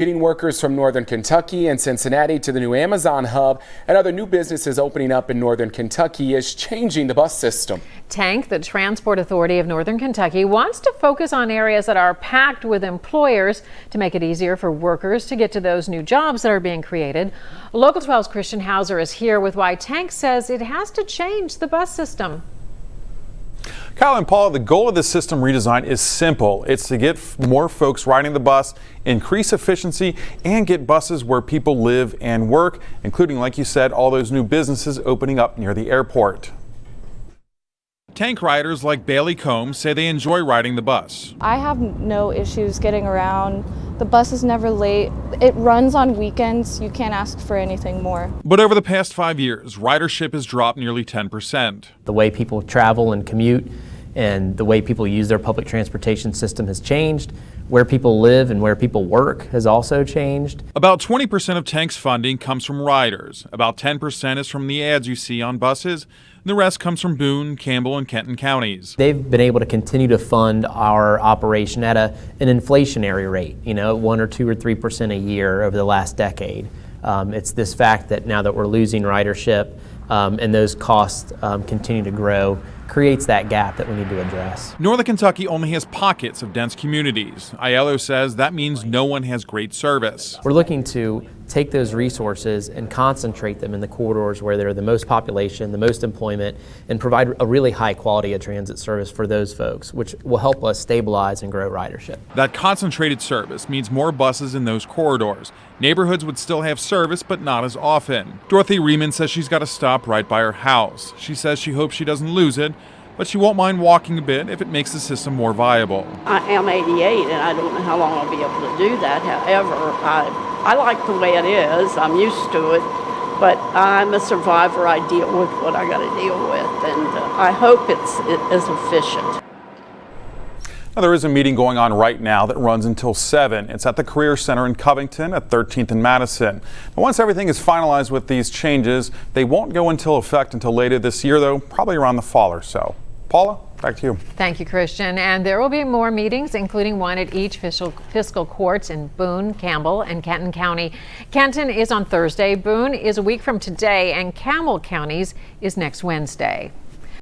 Getting workers from northern Kentucky and Cincinnati to the new Amazon hub and other new businesses opening up in northern Kentucky is changing the bus system. Tank, the Transport Authority of Northern Kentucky, wants to focus on areas that are packed with employers to make it easier for workers to get to those new jobs that are being created. Local 12's Christian Hauser is here with why Tank says it has to change the bus system. Kyle and Paula, the goal of this system redesign is simple. It's to get more folks riding the bus, increase efficiency, and get buses where people live and work, including, like you said, all those new businesses opening up near the airport. Tank riders like Bailey Combs say they enjoy riding the bus. I have no issues getting around. The bus is never late. It runs on weekends. You can't ask for anything more. But over the past 5 years, ridership has dropped nearly 10%. The way people travel and commute and the way people use their public transportation system has changed. Where people live and where people work has also changed. About 20% of Tank's funding comes from riders. About 10% is from the ads you see on buses. And the rest comes from Boone, Campbell, and Kenton counties. They've been able to continue to fund our operation at an inflationary rate, 1 or 2 or 3% a year over the last decade. It's this fact that now that we're losing ridership and those costs continue to grow, creates that gap that we need to address. Northern Kentucky only has pockets of dense communities. Aiello says that means no one has great service. We're looking to take those resources and concentrate them in the corridors where there are the most population, the most employment, and provide a really high quality of transit service for those folks, which will help us stabilize and grow ridership. That concentrated service means more buses in those corridors. Neighborhoods would still have service, but not as often. DOROTHY RIEHEMANN says she's got a stop right by her house. She says she hopes she doesn't lose it, but she won't mind walking a bit if it makes the system more viable. I am 88 and I don't know how long I'll be able to do that. However, I like the way it is. I'm used to it, but I'm a survivor. I deal with what I got to deal with, and I hope it is efficient. Now, there is a meeting going on right now that runs until 7. It's at the Career Center in Covington at 13th and Madison. Now, once everything is finalized with these changes, they won't go into effect until later this year, though, probably around the fall or so. Paula, back to you. Thank you, Christian. And there will be more meetings, including one at each fiscal courts in Boone, Campbell, and Kenton County. Kenton is on Thursday, Boone is a week from today, and Campbell counties is next Wednesday.